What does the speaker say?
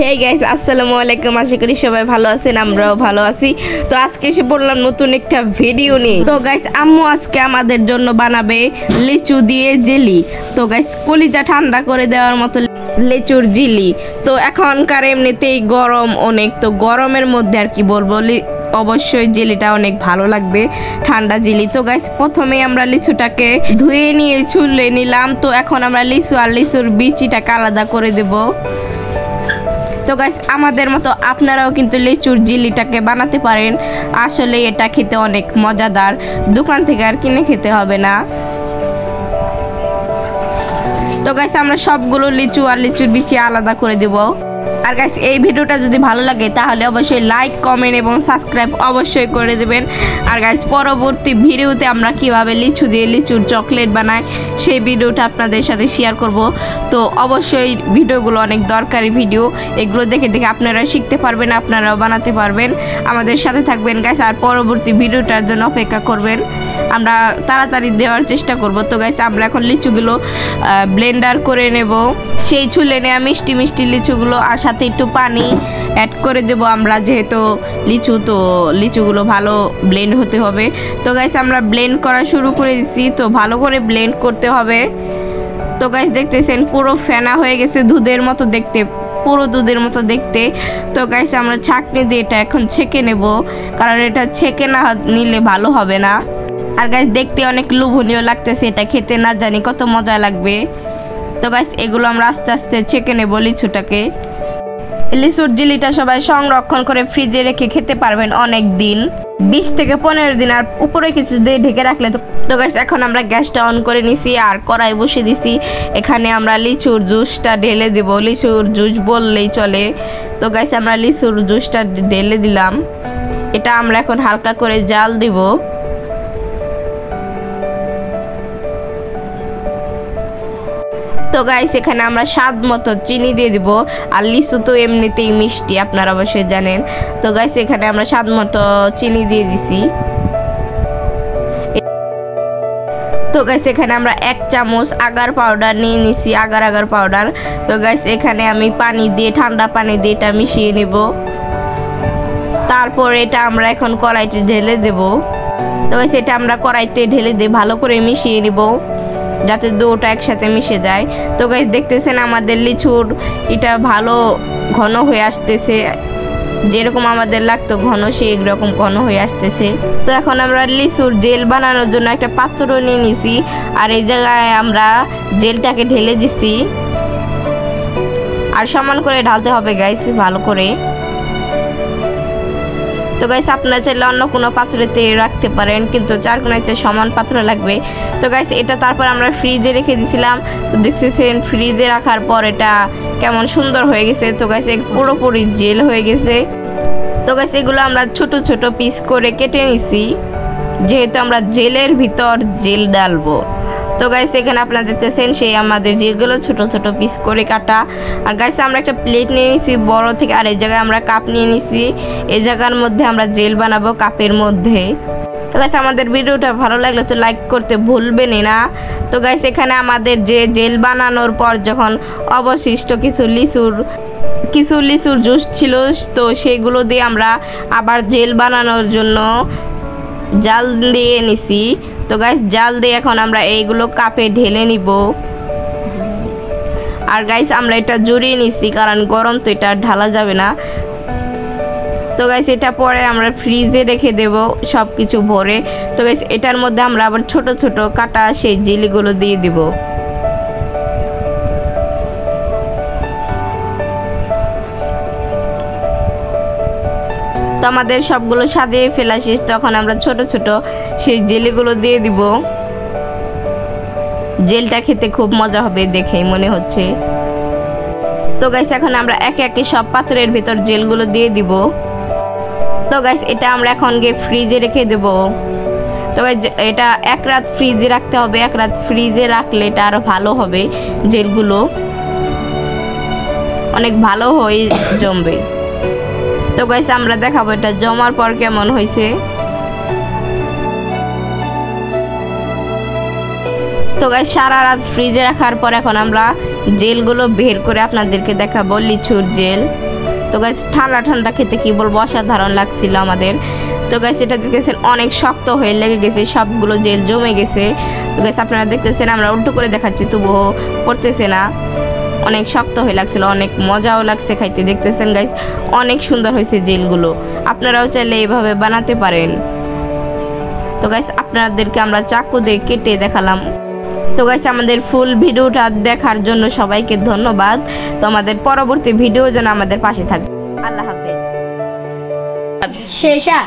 Hey guys, আসসালামু আলাইকুম। আশা করি সবাই ভালো আছেন, আমরাও ভালো আছি। তো আজকে এসে পড়লাম নতুন একটা ভিডিও নিয়ে। তো গাইস, আম্মু আজকে আমাদের জন্য বানাবে লিচু দিয়ে জেলি। তো গাইস, কলিজা ঠান্ডা করে দেওয়ার মতো লিচুর জেলি। তো এখনকার এমনিতেই গরম অনেক, তো গরমের মধ্যে আর কি বলবো, অবশ্যই জেলিটা অনেক ভালো লাগবে, ঠান্ডা জেলি। তো গাইস, প্রথমে আমরা লিচুটাকে ধুয়ে নিয়ে ছুলে নিলাম। তো এখন আমরা লিচু আর লিচুর বিচিটাকে আলাদা করে দেব। তো গাইস, আমাদের মতো আপনারাও কিন্তু লিচুর জেলিটাকে বানাতে পারেন। আসলে এটা খেতে অনেক মজাদার, দোকান থেকে আর কিনে খেতে হবে না। তো গাইস, আমরা সবগুলো লিচু আর লিচুর বিচি আলাদা করে দেব। আর গাইস, এই ভিডিওটা যদি ভালো লাগে তাহলে অবশ্যই লাইক, কমেন্ট এবং সাবস্ক্রাইব অবশ্যই করে দেবেন। আর গাইস, পরবর্তী ভিডিওতে আমরা কিভাবে লিচু দিয়ে লিচুর চকলেট বানাই সেই ভিডিওটা আপনাদের সাথে শেয়ার করব। তো অবশ্যই ভিডিওগুলো অনেক দরকারি ভিডিও, এগুলো দেখে দেখে আপনারা শিখতে পারবেন, আপনারাও বানাতে পারবেন। আমাদের সাথে থাকবেন গাইস, আর পরবর্তী ভিডিওটার জন্য অপেক্ষা করবেন। আমরা তাড়াতাড়ি দেওয়ার চেষ্টা করব। তো গাইস, আমরা এখন লিচুগুলো ব্লেন্ডার করে নেব। সেই ছুলে নেওয়া মিষ্টি মিষ্টি লিচুগুলো আর সাথে একটু পানি অ্যাড করে দেব আমরা, যেহেতু লিচু, তো লিচুগুলো ভালো ব্লেন্ড হতে হবে। তো গাইস, আমরা ব্লেন্ড করা শুরু করে দিচ্ছি। তো ভালো করে ব্লেন্ড করতে হবে। তো গাইস, দেখতেছেন পুরো ফেনা হয়ে গেছে, দুধের মতো দেখতে, পুরো দুধের মতো দেখতে। তো গাইস, আমরা ছাঁকনি দিয়ে এটা এখন ছেঁকে নেব, কারণ এটা ছেঁকে না নিলে ভালো হবে না। আর গাইস, দেখতে অনেক লোভনীয় লাগতেছে, এটা খেতে না জানি কত মজা লাগবে। তো গাইস, এগুলো আমরা আস্তে আস্তে ছেঁকে নেব লিচুটাকে। লিচুর জেলিটা সবাই সংরক্ষণ করে ফ্রিজে রেখে খেতে পারবেন অনেক দিন, 20 থেকে 15 দিন, আর উপরে কিছু দিয়ে ঢেকে রাখলে। তো গাইস, এখন আমরা গ্যাসটা অন করে নিছি আর কড়াই বসিয়ে দিছি। এখানে আমরা লিচুর জুসটা ঢেলে দেব, লিচুর জুস বললেই চলে। তো গাইস, আমরা লিচুর জুসটা ঢেলে দিলাম। এটা আমরা এখন হালকা করে জাল দিব। তো গাইস, এখানে আমরা স্বাদ মতো চিনি দিয়ে দিব। আর লিচু তো এমনিতেই মিষ্টি, আপনারা অবশ্যই জানেন। তো গাইস, এখানে আমরা স্বাদ মতো চিনি দিয়ে দিছি। তো গাইস, এখানে আমরা 1 চামচ আগার পাউডার নিয়ে নিছি, আগার পাউডার। তো গাইস, এখানে আমি পানি দিয়ে, ঠান্ডা পানি দিয়ে এটা মিশিয়ে নেব। তারপর এটা আমরা এখন কড়াইতে ঢেলে দেব। তো গাইস, এটা আমরা কড়াইতে ঢেলে দিয়ে ভালো করে মিশিয়ে নেব, যাতে দুটো একসাথে মিশে যায়। তো গাইস, দেখতেছেন আমাদের লিচুর এটা ভালো ঘন হয়ে আসতেছে, যেরকম আমাদের লাগতো ঘন, সেই রকম ঘন হয়ে আসতেছে। তো এখন আমরা লিচুর জেল বানানোর জন্য একটা পাত্র নিয়ে নিছি, আর এই জায়গায় আমরা জেলটাকে ঢেলে দিছি। আর সমান করে ঢালতে হবে গাইস, ভালো করে। তো গাইস, আপনারা চাইলে অন্য কোনো পাত্রেতে রাখতে পারেন, কিন্তু চারকোনার চেয়ে সমান পাত্র লাগবে। তো গাইস, এটা তারপর আমরা ফ্রিজে রেখে দিয়েছিলাম। তো দেখতেছেন ফ্রিজে রাখার পর এটা কেমন সুন্দর হয়ে গেছে। তো গাইস, পুরোপুরি জেল হয়ে গেছে। তো গাইস, এগুলো আমরা ছোট ছোট পিস করে কেটে নিছি, যেহেতু আমরা জেলের ভিতর জেল ডালবো। তো গাইস, এখানে আপনারা দেখতেছেন সেই আমাদের জেলগুলো ছোট ছোট পিস করে কাটা। আর গাইস, আমরা একটা প্লেট নিয়ে নিছি বড় থেকে, আর এই জায়গায় আমরা কাপ নিয়ে নিছি। এই জায়গার মধ্যে আমরা জেল বানাবো, কাপের মধ্যে। তো গাইস, আমাদের ভিডিওটা ভালো লাগলে তো লাইক করতে ভুলবেনই না। তো গাইস, এখানে আমাদের যে জেল বানানোর পর যখন অবশিষ্ট কিছু লিচুর জুস ছিল, তো সেগুলো দিয়ে আমরা আবার জেল বানানোর জন্য জাল দিয়ে নিছি। তো গাইস, জাল দিয়ে এখন আমরা এইগুলো কাপে ঢেলে নিব। আর গাইস, আমরা এটা জড়িয়ে নিছি, কারণ গরম তো, এটা ঢালা যাবে না। তো গাইস, এটা পরে আমরা ফ্রিজে রেখে দেব সব কিছু ভরে। তো গাইস, এটার মধ্যে আমরা আবার ছোট ছোট কাটা সেই জেলিগুলো দিয়ে দিব। তো আমাদের সবগুলো সাজিয়ে ফেলা শেষ, তখন আমরা ছোট ছোট সেই জেলিগুলো দিয়ে দিব। জেলটা খেতে খুব মজা হবে দেখেই মনে হচ্ছে। তো গাইস, এখন আমরা একে একে সব পাত্রের ভিতর জেলগুলো দিয়ে দিব। তো গাইস, এটা আমরা এখন গিয়ে ফ্রিজে রেখে দেব। তো গাইস, এটা 1 রাত ফ্রিজে রাখতে হবে, 1 রাত ফ্রিজে রাখলে এটা আরো ভালো হবে, জেলগুলো অনেক ভালো হয়ে জমবে। তো গাইস, আমরা দেখাবো এটা জমার পর কেমন হয়েছে। তো গাইস, সারা রাত ফ্রিজে রাখার পর এখন আমরা জেলগুলো বের করে আপনাদেরকে দেখাবো, লিচুর জেল। তো গাইস ঠান্ডা ঠান্ডা খেতে কি বলবো অসাধারণ লাগছিল আমাদের। তো গাইস এটা দেখতেছেন অনেক শক্ত হয়ে লেগে গেছে, সবগুলো জেল জমে গেছে। তো গাইস আপনারা দেখতেছেন আমরা উল্টো করে দেখাচ্ছি তবুও পড়তেছে না, অনেক শক্ত হয়ে লাগছিল, অনেক মজাও লাগছে খাইতে। দেখতেছেন গাইস অনেক সুন্দর হয়েছে জেলগুলো, আপনারাও চাইলে এইভাবে বানাতে পারেন। তো গাইস আপনাদেরকে আমরা চাকু দিয়ে কেটে দেখালাম। তো গাইস আমাদের ফুল ভিডিওটা দেখার জন্য সবাইকে ধন্যবাদ। তো আমাদের পরবর্তী ভিডিও যেন আমাদের পাশে থাকবে। আল্লাহ হাফেজ। শেষা